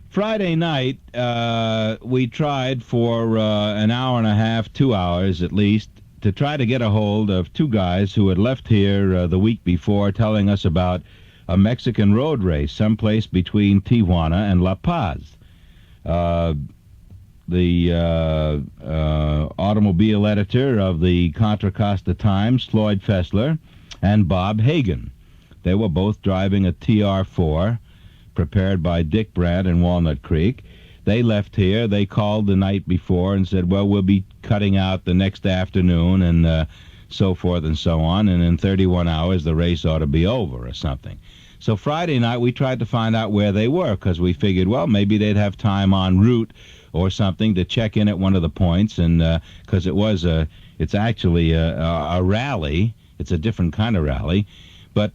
Friday night, we tried for an hour and a half, 2 hours at least, to try to get a hold of two guys who had left here the week before telling us about a Mexican road race someplace between Tijuana and La Paz. The automobile editor of the Contra Costa Times, Floyd Fessler, and Bob Hagin. They were both driving a TR4 prepared by Dick Brandt in Walnut Creek. They left here. They called the night before and said, well, we'll be cutting out the next afternoon and so forth and so on, and in 31 hours the race ought to be over or something. So Friday night we tried to find out where they were because we figured, well, maybe they'd have time en route or something to check in at one of the points, and because it's actually a rally. It's a different kind of rally. But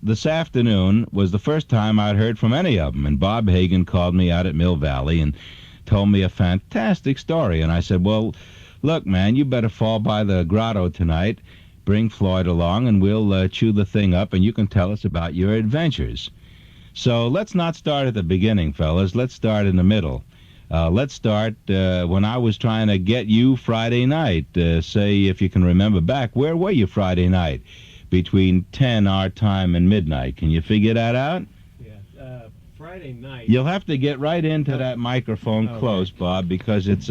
this afternoon was the first time I'd heard from any of them, and Bob Hagin called me out at Mill Valley and told me a fantastic story. And I said, well, look, man, you better fall by the grotto tonight, bring Floyd along, and we'll chew the thing up, and you can tell us about your adventures. So let's not start at the beginning, fellas. Let's start in the middle. Let's start when I was trying to get you Friday night. Say, if you can remember back, where were you Friday night? Between 10 our time and midnight. Can you figure that out? Yeah, Friday night. You'll have to get right into that microphone close, Bob, because it's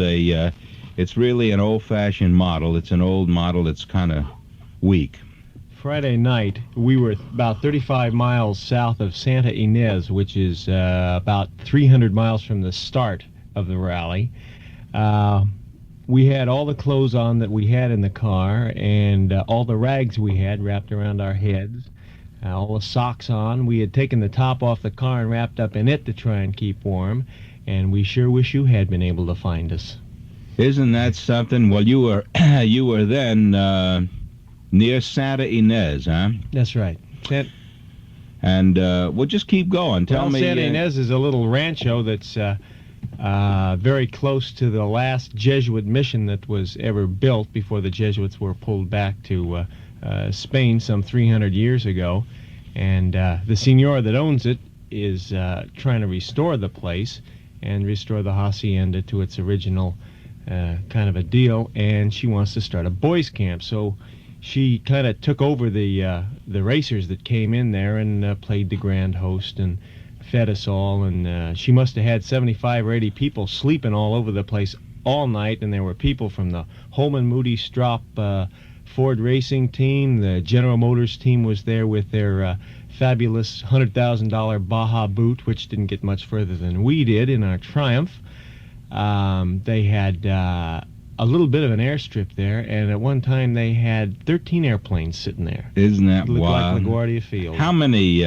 really an old-fashioned model. It's an old model that's kind of weak. Friday night, we were about 35 miles south of Santa Ynez, which is about 300 miles from the start of the rally. We had all the clothes on that we had in the car, and all the rags we had wrapped around our heads, all the socks on. We had taken the top off the car and wrapped up in it to try and keep warm, and we sure wish you had been able to find us. Isn't that something? Well, you were then near Santa Ynez, huh? That's right. And we'll just keep going. Tell me. Santa Ynez is a little rancho that's very close to the last Jesuit mission that was ever built before the Jesuits were pulled back to Spain some 300 years ago. And the senora that owns it is trying to restore the place and restore the hacienda to its original kind of a deal. And she wants to start a boys' camp. So she kind of took over the racers that came in there and played the grand host and fed us all, and she must have had 75 or 80 people sleeping all over the place all night, and there were people from the Holman Moody Strop Ford racing team. The General Motors team was there with their fabulous $100,000 Baja boot, which didn't get much further than we did in our Triumph. They had a little bit of an airstrip there, and at one time they had 13 airplanes sitting there. Isn't that looked wild? Like LaGuardia Field. How many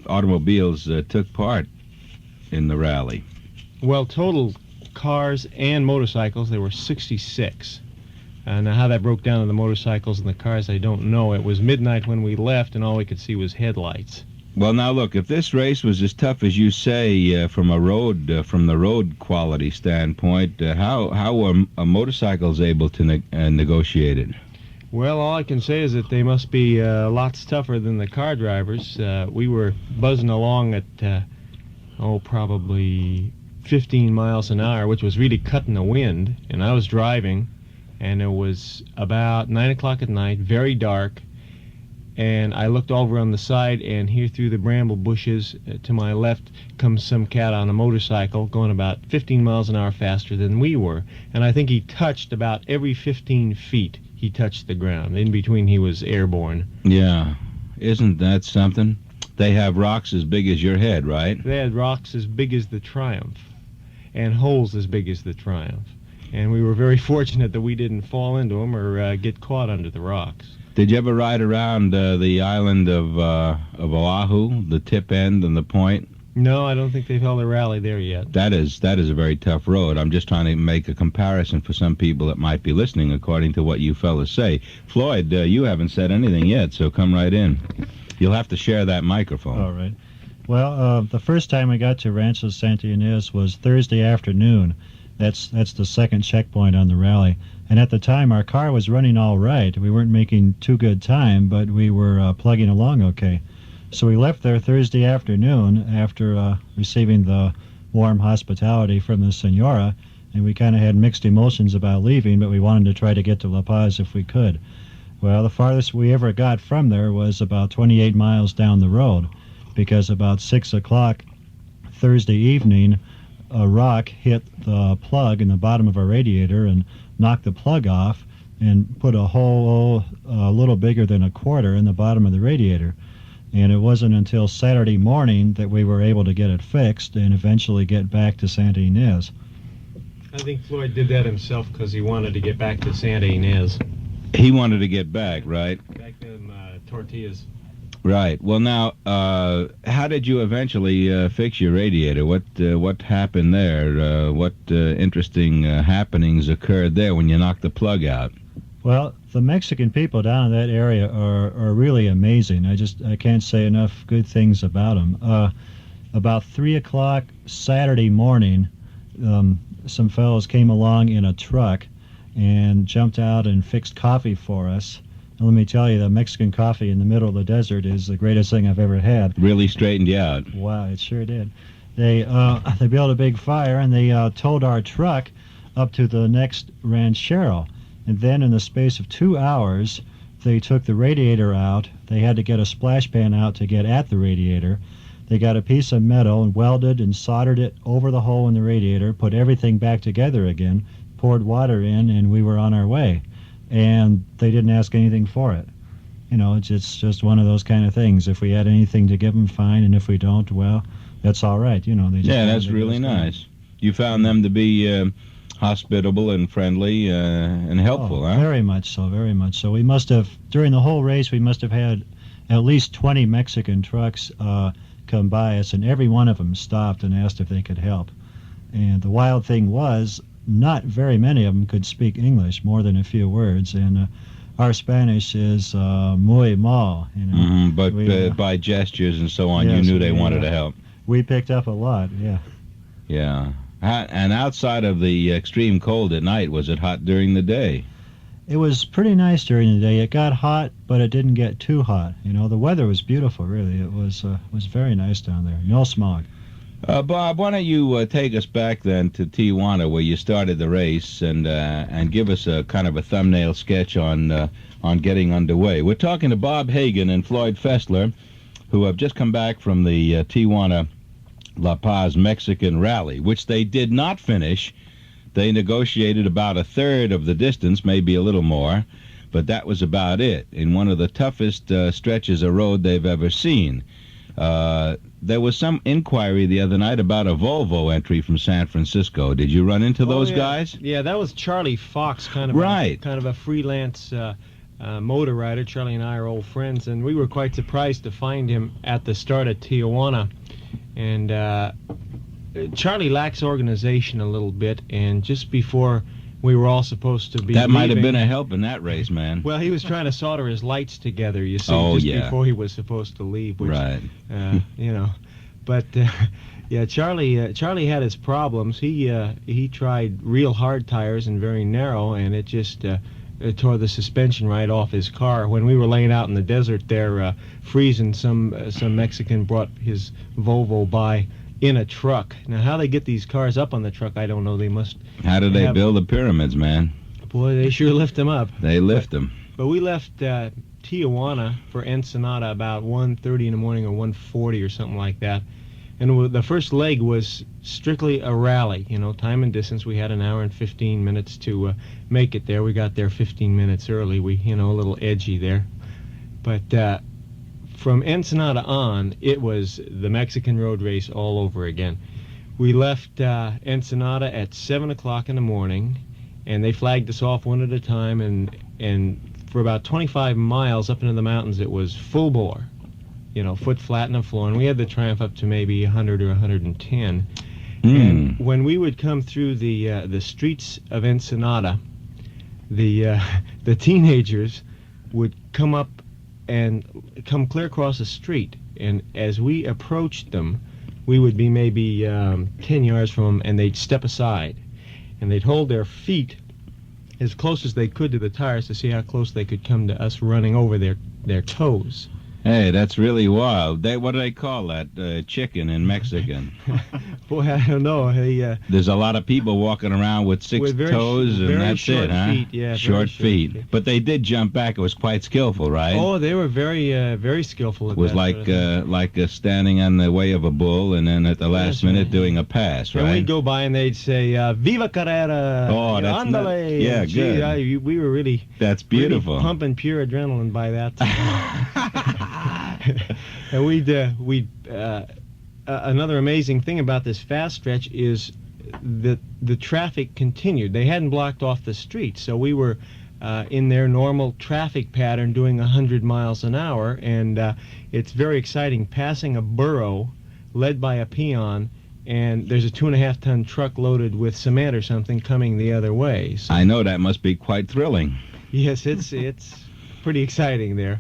automobiles took part in the rally? Well, total cars and motorcycles, there were 66. Now, how that broke down to the motorcycles and the cars, I don't know. It was midnight when we left, and all we could see was headlights. Well, now look, if this race was as tough as you say from the road quality standpoint, how were motorcycles able to negotiate it? Well, all I can say is that they must be lots tougher than the car drivers. We were buzzing along at probably 15 miles an hour, which was really cutting the wind, and I was driving, and it was about 9 o'clock at night, very dark. And I looked over on the side, and here through the bramble bushes to my left comes some cat on a motorcycle going about 15 miles an hour faster than we were. And I think he touched about every 15 feet. He touched the ground. In between, he was airborne. Yeah. Isn't that something? They have rocks as big as your head, right? They had rocks as big as the Triumph and holes as big as the Triumph. And we were very fortunate that we didn't fall into them or get caught under the rocks. Did you ever ride around the island of Oahu, the tip end and the point? No, I don't think they've held a rally there yet. That is a very tough road. I'm just trying to make a comparison for some people that might be listening according to what you fellas say. Floyd, you haven't said anything yet, so come right in. You'll have to share that microphone. All right. Well, the first time we got to Rancho Santa Ynez was Thursday afternoon. That's the second checkpoint on the rally. And at the time, our car was running all right. We weren't making too good time, but we were plugging along okay. So we left there Thursday afternoon after receiving the warm hospitality from the Senora, and we kind of had mixed emotions about leaving, but we wanted to try to get to La Paz if we could. Well, the farthest we ever got from there was about 28 miles down the road, because about 6 o'clock Thursday evening, a rock hit the plug in the bottom of our radiator and knocked the plug off and put a hole a little bigger than a quarter in the bottom of the radiator. And it wasn't until Saturday morning that we were able to get it fixed and eventually get back to Santa Ynez. I think Floyd did that himself because he wanted to get back to Santa Ynez. He wanted to get back, right? Back to them tortillas. Right. Well, now, how did you eventually fix your radiator? What happened there? What interesting happenings occurred there when you knocked the plug out? Well, the Mexican people down in that area are really amazing. I can't say enough good things about them. About 3 o'clock Saturday morning, some fellows came along in a truck and jumped out and fixed coffee for us. And let me tell you, the Mexican coffee in the middle of the desert is the greatest thing I've ever had. Really straightened you out. Wow, it sure did. They built a big fire, and they towed our truck up to the next ranchero. And then in the space of 2 hours, they took the radiator out. They had to get a splash pan out to get at the radiator. They got a piece of metal and welded and soldered it over the hole in the radiator, put everything back together again, poured water in, and we were on our way. And they didn't ask anything for it. You know, it's just one of those kind of things. If we had anything to give them, fine, and if we don't, well, that's all right. You know, they just that's really nice. You found them to be hospitable and friendly and helpful, huh? Very much so, very much so. We must have, during the whole race, we must have had at least 20 Mexican trucks come by us, and every one of them stopped and asked if they could help. And the wild thing was, not very many of them could speak English, more than a few words, and our Spanish is muy mal. You know, but by gestures and so on, you knew they wanted to help. We picked up a lot, yeah. Yeah. And outside of the extreme cold at night, was it hot during the day? It was pretty nice during the day. It got hot, but it didn't get too hot. You know, the weather was beautiful, really. It was very nice down there. No smog. Bob, why don't you take us back then to Tijuana, where you started the race, and give us a kind of a thumbnail sketch on getting underway. We're talking to Bob Hagin and Floyd Fessler, who have just come back from the Tijuana La Paz Mexican Rally, which they did not finish. They negotiated about a third of the distance, maybe a little more, but that was about it, in one of the toughest stretches of road they've ever seen. There was some inquiry the other night about a Volvo entry from San Francisco. Did you run into those guys? Yeah, that was Charlie Fox, kind of a freelance motor rider. Charlie and I are old friends, and we were quite surprised to find him at the start of Tijuana. And Charlie lacks organization a little bit, and just before we were all supposed to be That might have been a help in that race, man. Well, he was trying to solder his lights together, you see, before he was supposed to leave. Which, right. You know. But, yeah, Charlie had his problems. He tried real hard tires and very narrow, and it just it tore the suspension right off his car. When we were laying out in the desert there freezing, some Mexican brought his Volvo by in a truck. Now, how they get these cars up on the truck, I don't know. They must. How do they build the pyramids, man? Boy, they sure lift them up. They lift them. But we left Tijuana for Ensenada about 1:30 in the morning or 1:40 or something like that. And the first leg was strictly a rally, you know, time and distance. We had an hour and 15 minutes to make it there. We got there 15 minutes early. a little edgy there. But from Ensenada on, it was the Mexican road race all over again. We left Ensenada at 7 o'clock in the morning, and they flagged us off one at a time, and for about 25 miles up into the mountains, it was full bore. You know, foot flat on the floor, and we had the Triumph up to maybe 100 or 110. And when we would come through the streets of Ensenada, the teenagers would come up and come clear across the street, and as we approached them, we would be maybe 10 yards from them, and they'd step aside, and they'd hold their feet as close as they could to the tires to see how close they could come to us running over their toes. Hey, that's really wild. What do they call that? Chicken in Mexican. Boy, I don't know. There's a lot of people walking around with six With very toes, and very that's short it, huh? feet, yeah, very short short feet. feet. But they did jump back. It was quite skillful, right? Oh, they were very skillful at It was that like sort of thing. standing on the way of a bull, and then at the last That's minute right. doing a pass, And right? we'd go by and they'd say, "Viva Carrera!" Oh, that's not- Andale! yeah, And, good. We were really That's beautiful. really pumping pure adrenaline by that time. And we'd another amazing thing about this fast stretch is that the traffic continued. They hadn't blocked off the street, so we were in their normal traffic pattern doing 100 miles an hour, and it's very exciting passing a burro led by a peon, and there's a 2.5-ton truck loaded with cement or something coming the other way. So, I know that must be quite thrilling. yes, it's pretty exciting there.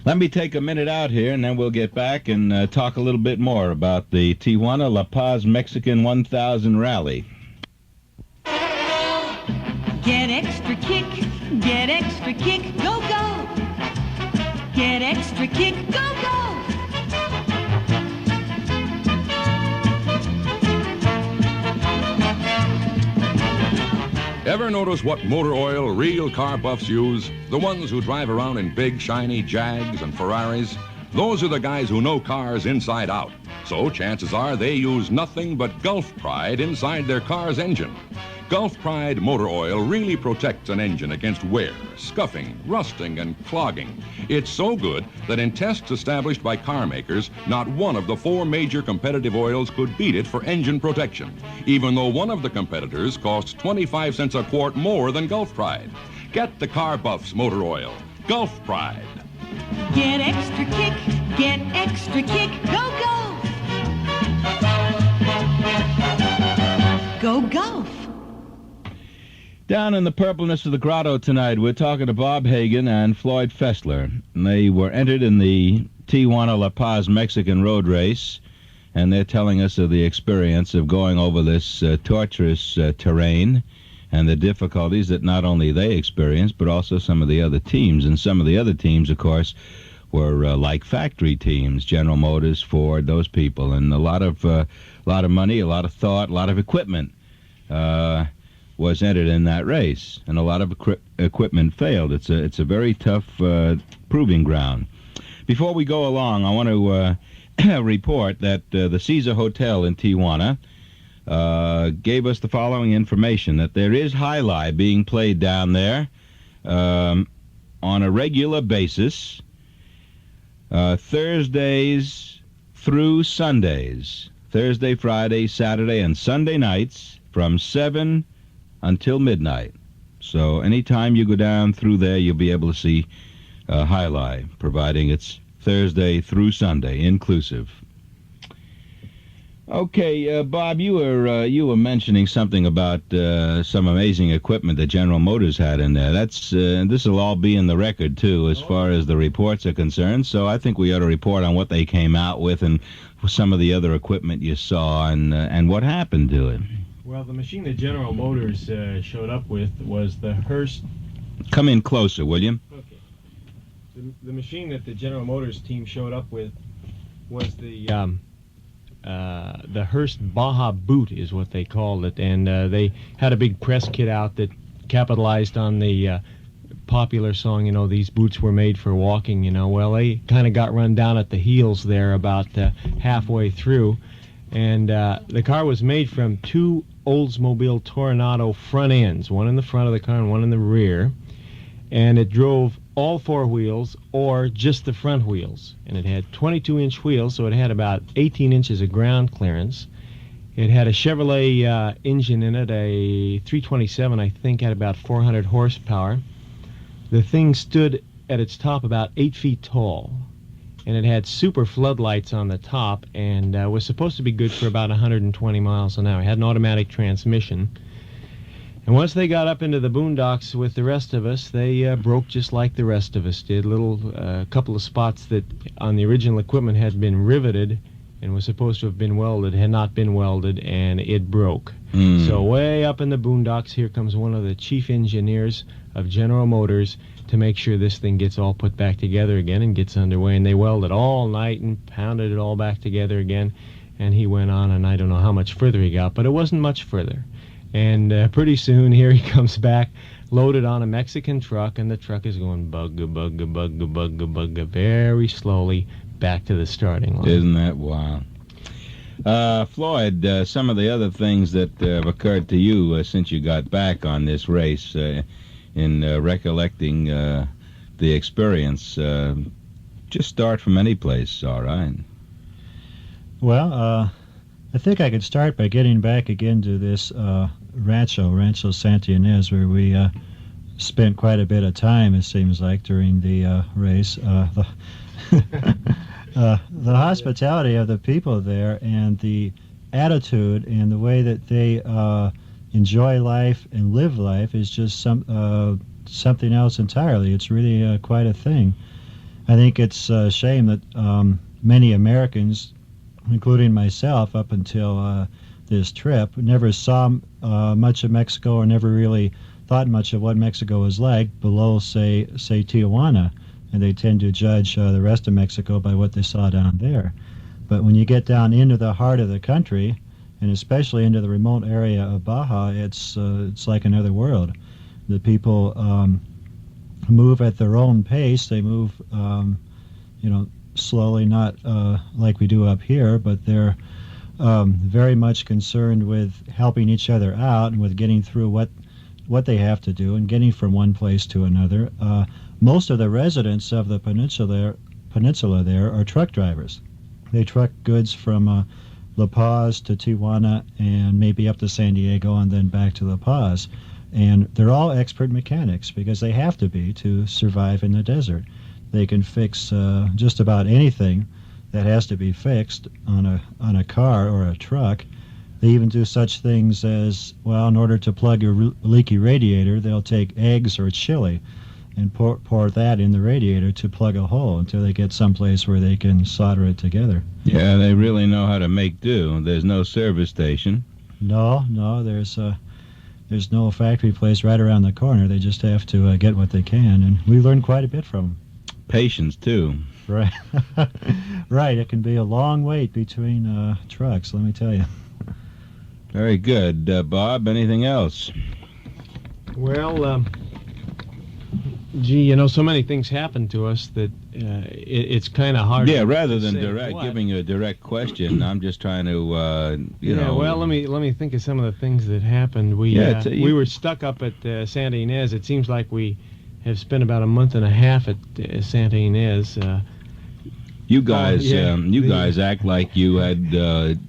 Let me take a minute out here, and then we'll get back and talk a little bit more about the Tijuana La Paz Mexican 1000 Rally. Get extra kick, go, go. Get extra kick, go, go. Ever notice what motor oil real car buffs use? The ones who drive around in big, shiny Jags and Ferraris? Those are the guys who know cars inside out. So chances are they use nothing but Gulf Pride inside their car's engine. Gulf Pride motor oil really protects an engine against wear, scuffing, rusting, and clogging. It's so good that in tests established by car makers, not one of the 4 major competitive oils could beat it for engine protection, even though one of the competitors costs 25 cents a quart more than Gulf Pride. Get the Car Buffs motor oil, Gulf Pride. Get extra kick, go, go. Go Gulf. Down in the purpleness of the grotto tonight, we're talking to Bob Hagin and Floyd Fessler. And they were entered in the Tijuana La Paz Mexican road race, and they're telling us of the experience of going over this torturous terrain and the difficulties that not only they experienced, but also some of the other teams. And some of the other teams, of course, were like factory teams, General Motors, Ford, those people, and a lot of money, a lot of thought, a lot of equipment was entered in that race, and a lot of equipment failed. It's a very tough proving ground. Before we go along, I want to report that the Caesar Hotel in Tijuana gave us the following information, that there is jai alai being played down there on a regular basis, Thursdays through Sundays, Thursday, Friday, Saturday, and Sunday nights from 7 until midnight. So anytime you go down through there, you'll be able to see jai alai, providing it's Thursday through Sunday, inclusive. Okay, Bob, you were mentioning something about some amazing equipment that General Motors had in there. This will all be in the record too, as far as the reports are concerned. So I think we ought to report on what they came out with and some of the other equipment you saw and what happened to it. Well, the machine that General Motors showed up with was the Hearst. Come in closer, will you? Okay. The machine that the General Motors team showed up with was the Hearst Baja Boot, is what they called it, and they had a big press kit out that capitalized on the popular song, these boots were made for walking, Well, they kind of got run down at the heels there about halfway through, and the car was made from 2 Oldsmobile Toronado front ends, one in the front of the car and one in the rear, and it drove all 4 wheels or just the front wheels, and it had 22-inch wheels, so it had about 18 inches of ground clearance. It had a Chevrolet engine in it, a 327, I think, had about 400 horsepower. The thing stood at its top about 8 feet tall, and it had super floodlights on the top, and was supposed to be good for about 120 miles an hour. It had an automatic transmission. And once they got up into the boondocks with the rest of us, they broke just like the rest of us did. Couple of spots that on the original equipment had been riveted and was supposed to have been welded had not been welded, and it broke. So way up in the boondocks, here comes one of the chief engineers of General Motors to make sure this thing gets all put back together again and gets underway. And they welded all night and pounded it all back together again. And he went on, and I don't know how much further he got, but it wasn't much further. And pretty soon, here he comes back, loaded on a Mexican truck, and the truck is going bugga, very slowly back to the starting line. Isn't that wild? Floyd, some of the other things that have occurred to you since you got back on this race, in recollecting the experience, just start from any place, all right? Well, I think I could start by getting back again to this Rancho Santa Ynez, where we spent quite a bit of time, it seems like, during the race. The hospitality of the people there and the attitude and the way that they enjoy life and live life is just something else entirely. It's really quite a thing. I think it's a shame that many Americans, including myself, up until this trip, never saw much of Mexico or never really thought much of what Mexico was like below, say Tijuana. And they tend to judge the rest of Mexico by what they saw down there. But when you get down into the heart of the country, and especially into the remote area of Baja, it's like another world. The people move at their own pace. They move, slowly, not like we do up here, but they're very much concerned with helping each other out and with getting through what they have to do and getting from one place to another. Most of the residents of the peninsula there are truck drivers. They truck goods from La Paz to Tijuana and maybe up to San Diego and then back to La Paz. And they're all expert mechanics because they have to be to survive in the desert. They can fix just about anything that has to be fixed on a car or a truck. They even do such things as, well, in order to plug your leaky radiator, they'll take eggs or chili and pour that in the radiator to plug a hole until they get someplace where they can solder it together. Yeah, they really know how to make do. There's no service station. No, there's no factory place right around the corner. They just have to get what they can, and we learned quite a bit from them. Patience, too. Right. Right, it can be a long wait between trucks, let me tell you. Very good. Bob, anything else? Well, gee, so many things happen to us that it's kind of hard. Yeah, rather than say giving you a direct question, I'm just trying to, Well, let me think of some of the things that happened. We were stuck up at Santa Ynez. It seems like we have spent about a month and a half at Santa Ynez. You guys, guys act like you had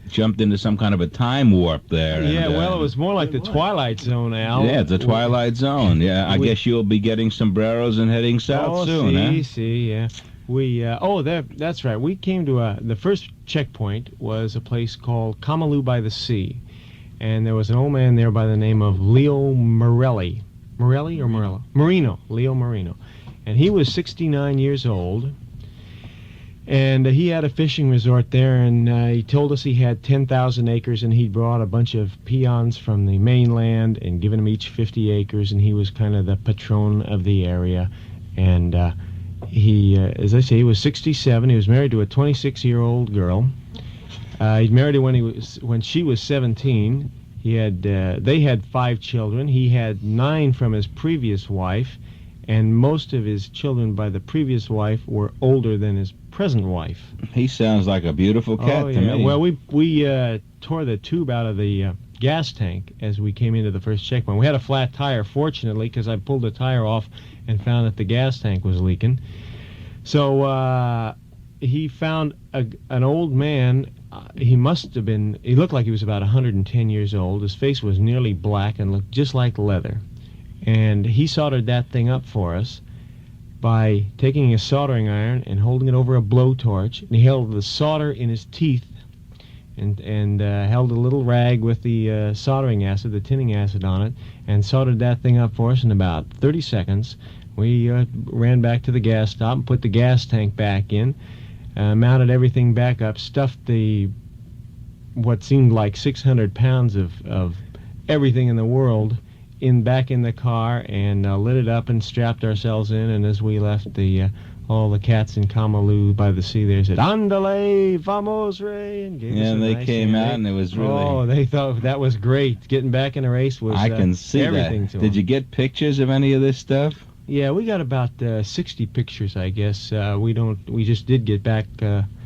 jumped into some kind of a time warp there. Yeah, and, well, it was more like the Twilight Zone, Al. Yeah, it's the Twilight Zone. Yeah, I guess you'll be getting sombreros and heading south soon, huh? Yeah. That's right. We came to the first checkpoint was a place called Kamalu by the Sea, and there was an old man there by the name of Leo Morelli. Leo Marino. And he was 69 years old. And he had a fishing resort there, and he told us he had 10,000 acres, and he'd brought a bunch of peons from the mainland and given them each 50 acres, and he was kind of the patron of the area. And he, as I say, he was 67. He was married to a 26-year-old girl. He married her when she was 17. They had 5 children. He had 9 from his previous wife, and most of his children by the previous wife were older than his present wife. He sounds like a beautiful cat to me. Well, we tore the tube out of the gas tank as we came into the first checkpoint. We had a flat tire, fortunately, because I pulled the tire off and found that the gas tank was leaking. So he found an old man. He looked like he was about 110 years old. His face was nearly black and looked just like leather. And he soldered that thing up for us by taking a soldering iron and holding it over a blowtorch. And he held the solder in his teeth and held a little rag with the soldering acid, the tinning acid on it, and soldered that thing up for us in about 30 seconds. We ran back to the gas stop and put the gas tank back in, mounted everything back up, stuffed what seemed like 600 pounds of everything in the world back in the car and lit it up and strapped ourselves in. And as we left, all the cats in Kamalu by the sea there said, "Andale, vamos, Ray," and gave us a they nice came hand. out, and it was really... Oh, they thought that was great. Getting back in a race was I can see everything that. to Did them. you get pictures of any of this stuff? Yeah, we got about 60 pictures, I guess. We just did get back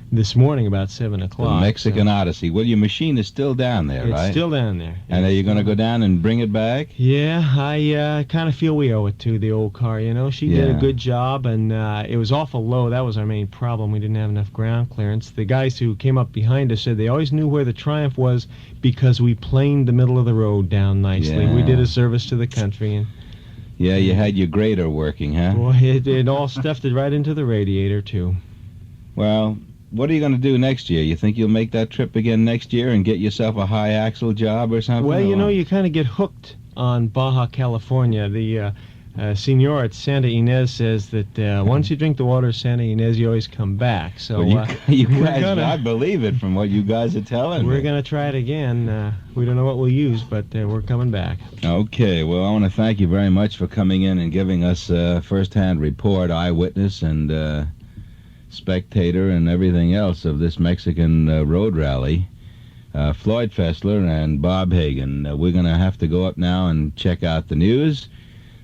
this morning about 7 o'clock. The Mexican so Odyssey. Well, your machine is still down there, it's right? still down there. And are It's you going to still- go down and bring it back? Yeah, I kind of feel we owe it to the old car, you know. She did a Yeah. good job, and it was awful low. That was our main problem. We didn't have enough ground clearance. The guys who came up behind us said they always knew where the Triumph was because we planed the middle of the road down nicely. Yeah. We did a service to the country, and Yeah, you had your grader working, huh? boy, it all stuffed it right into the radiator, too. Well, what are you going to do next year? You think you'll make that trip again next year and get yourself a high axle job or something? Well, you or know, what? you kind of get hooked on Baja California. The senor at Santa Ynez says that once you drink the water of Santa Ynez, you always come back. So Well, you we're guys, gonna- I believe it from what you guys are telling we're me. going to try it again. We don't know what we'll use, but we're coming back. Okay, well, I want to thank you very much for coming in and giving us a first-hand report, eyewitness and spectator and everything else of this Mexican road rally. Floyd Fessler and Bob Hagin. We're going to have to go up now and check out the news.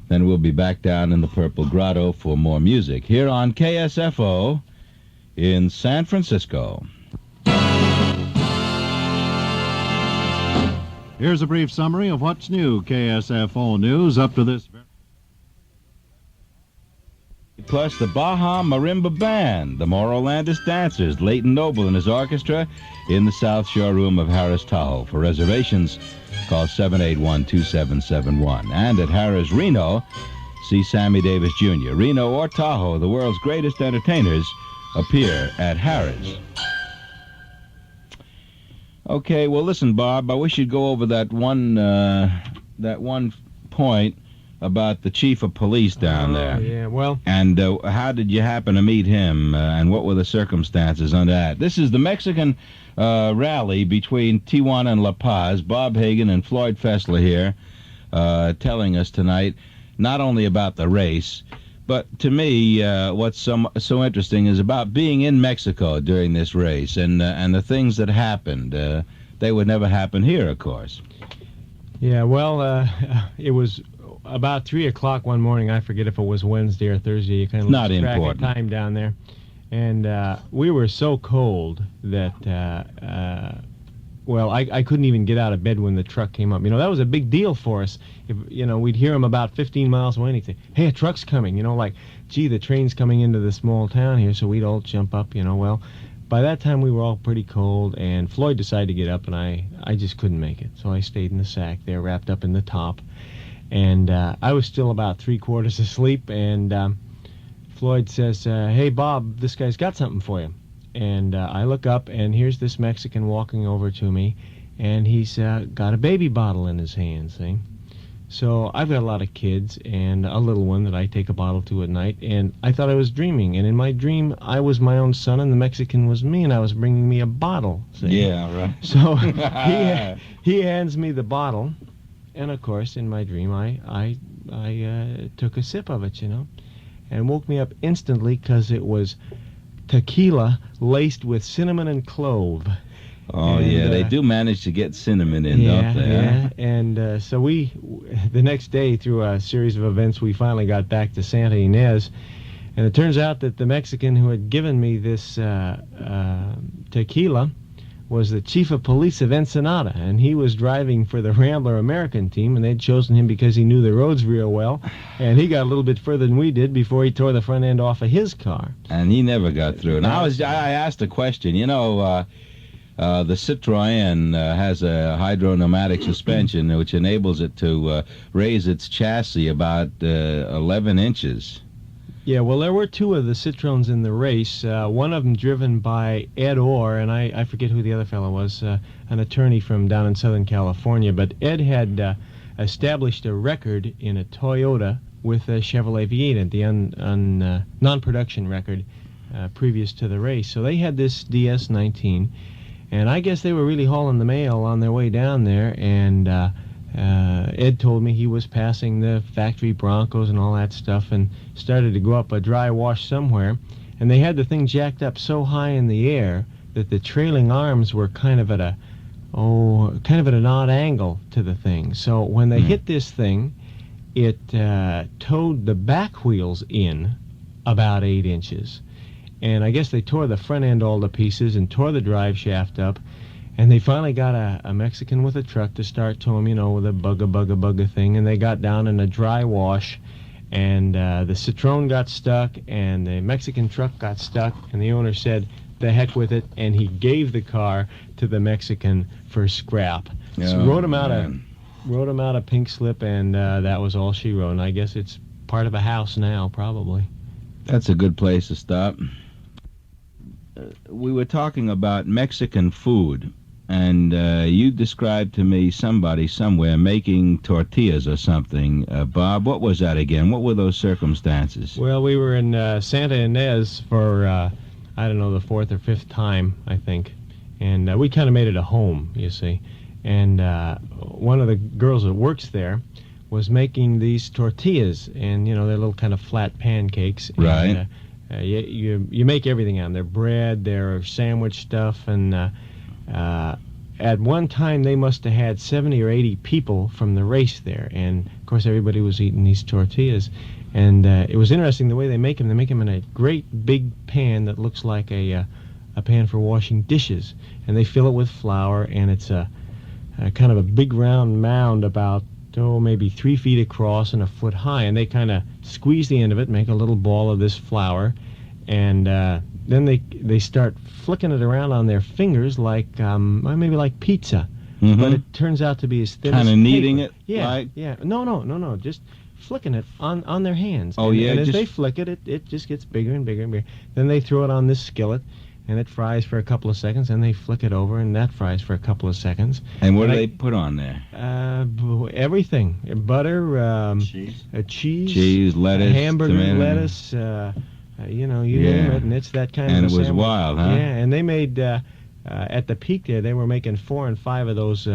Then we'll be back down in the Purple Grotto for more music here on KSFO in San Francisco. Here's a brief summary of what's new KSFO News up to this very... Plus the Baja Marimba Band, the Morolandis Dancers, Leighton Noble and his orchestra in the South Shore Room of Harris Tahoe. For reservations, call 781-2771. And at Harris Reno, see Sammy Davis Jr. Reno or Tahoe, the world's greatest entertainers appear at Harris. Okay, well, listen, Bob, I wish you'd go over that one point about the chief of police down there. Yeah, well, And how did you happen to meet him, and what were the circumstances on that? This is the Mexican rally between Tijuana and La Paz. Bob Hagin and Floyd Fessler here telling us tonight not only about the race, but to me, what's so interesting is about being in Mexico during this race and the things that happened. They would never happen here, of course. yeah, well, it was about 3 o'clock one morning. I forget if it was Wednesday or Thursday. You kind of Not lose track of important. time down there. And we were so cold that, well, I couldn't even get out of bed when the truck came up. You know, that was a big deal for us. If, you know, we'd hear him about 15 miles away and he'd say, "Hey, a truck's coming." You know, like, gee, the train's coming into the small town here. So we'd all jump up, you know. Well, by that time we were all pretty cold, and Floyd decided to get up, and I just couldn't make it. So I stayed in the sack there, wrapped up in the top. And I was still about 3/4 asleep, and Floyd says, "Hey, Bob, this guy's got something for you." And I look up, and here's this Mexican walking over to me, and he's got a baby bottle in his hand, see? So I've got a lot of kids, and a little one that I take a bottle to at night, and I thought I was dreaming. And in my dream, I was my own son, and the Mexican was me, and I was bringing me a bottle, see? Yeah, right. So he hands me the bottle, and of course, in my dream, I took a sip of it, you know, and woke me up instantly because it was tequila laced with cinnamon and clove. Oh, And, yeah, they do manage to get cinnamon in, Yeah, don't they? yeah. huh? And so the next day, through a series of events, we finally got back to Santa Ynez. And it turns out that the Mexican who had given me this tequila was the chief of police of Ensenada, and he was driving for the Rambler American team, and they'd chosen him because he knew the roads real well, and he got a little bit further than we did before he tore the front end off of his car. And he never got through. And I asked a question. You know, the Citroën has a hydro-pneumatic suspension which enables it to raise its chassis about 11 inches. Yeah, well, there were two of the Citroens in the race. One of them driven by Ed Orr, and I forget who the other fellow was, an attorney from down in Southern California. But Ed had established a record in a Toyota with a Chevrolet V8, the non-production record previous to the race. So they had this DS-19, and I guess they were really hauling the mail on their way down there, and Ed told me he was passing the factory Broncos and all that stuff and started to go up a dry wash somewhere, and they had the thing jacked up so high in the air that the trailing arms were kind of at an odd angle to the thing. So when they hit this thing, it towed the back wheels in about 8 inches. And I guess they tore the front end all to pieces and tore the drive shaft up. And they finally got a Mexican with a truck to start to him, with a bugga thing. And they got down in a dry wash. And the Citroen got stuck, and the Mexican truck got stuck. And the owner said, the heck with it. And he gave the car to the Mexican for scrap. So wrote him out a pink slip, and that was all she wrote. And I guess it's part of a house now, probably. That's a good place to stop. We were talking about Mexican food, and you described to me somebody somewhere making tortillas or something. Bob, what was that again? What were those circumstances? Well, we were in Santa Ynez for, I don't know, the 4th or 5th time, I think. And we kind of made it a home, you see. And one of the girls that works there was making these tortillas, and, they're little kind of flat pancakes. Right. And, you make everything on their bread, their sandwich stuff, and at one time they must have had 70 or 80 people from the race there, and of course everybody was eating these tortillas. And it was interesting the way they make them. They make them in a great big pan that looks like a pan for washing dishes, and they fill it with flour, and it's a kind of a big round mound about maybe 3 feet across and a foot high, and they kind of squeeze the end of it, make a little ball of this flour, and then they start flicking it around on their fingers like maybe like pizza, but it turns out to be as thin as kind of kneading paper. it. Yeah, like? yeah. No, just flicking it on their hands. Oh, and as they flick it, it just gets bigger and bigger and bigger. Then they throw it on this skillet, and it fries for a couple of seconds, and they flick it over, and that fries for a couple of seconds. And what do they put on there? Everything. Butter, cheese, lettuce, hamburger, tomato. lettuce, you name it, and it's that kind of And it was sandwich. wild, huh? Yeah, and they made, at the peak there, they were making 4 and 5 of those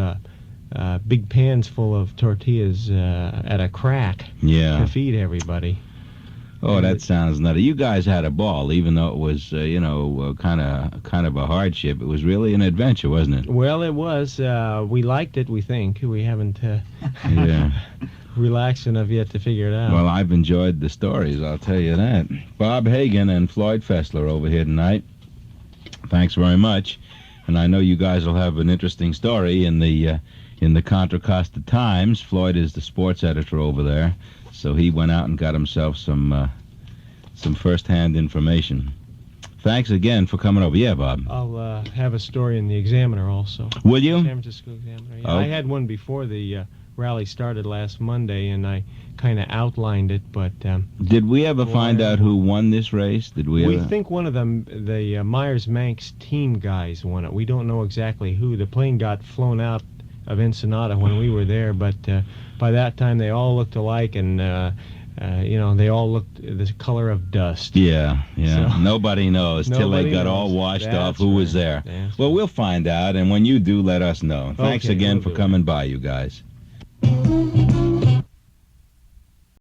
big pans full of tortillas at a crack to feed everybody. Oh, that sounds nutty. You guys had a ball, even though it was, kind of a hardship. It was really an adventure, wasn't it? Well, it was. We liked it, we think. We haven't relaxed enough yet to figure it out. Well, I've enjoyed the stories, I'll tell you that. Bob Hagin and Floyd Fessler over here tonight. Thanks very much. And I know you guys will have an interesting story in the Contra Costa Times. Floyd is the sports editor over there. So he went out and got himself some first-hand information. Thanks again for coming over. Yeah, Bob. I'll have a story in the Examiner also. Will you? San Francisco Examiner. Yeah. Oh. I had one before the rally started last Monday, and I kind of outlined it, but... Did we ever find out who won this race? Did we ever? think one of them, the Myers-Manx team guys won it. We don't know exactly who. The plane got flown out of Ensenada when we were there, but by that time they all looked alike, and they all looked the color of dust. Yeah. So, nobody knows till they nobody got knows. all washed That's off who was right. there. That's Well, right. we'll find out, and when you do, let us know. Thanks Okay, again we'll for do coming by, you guys. Go,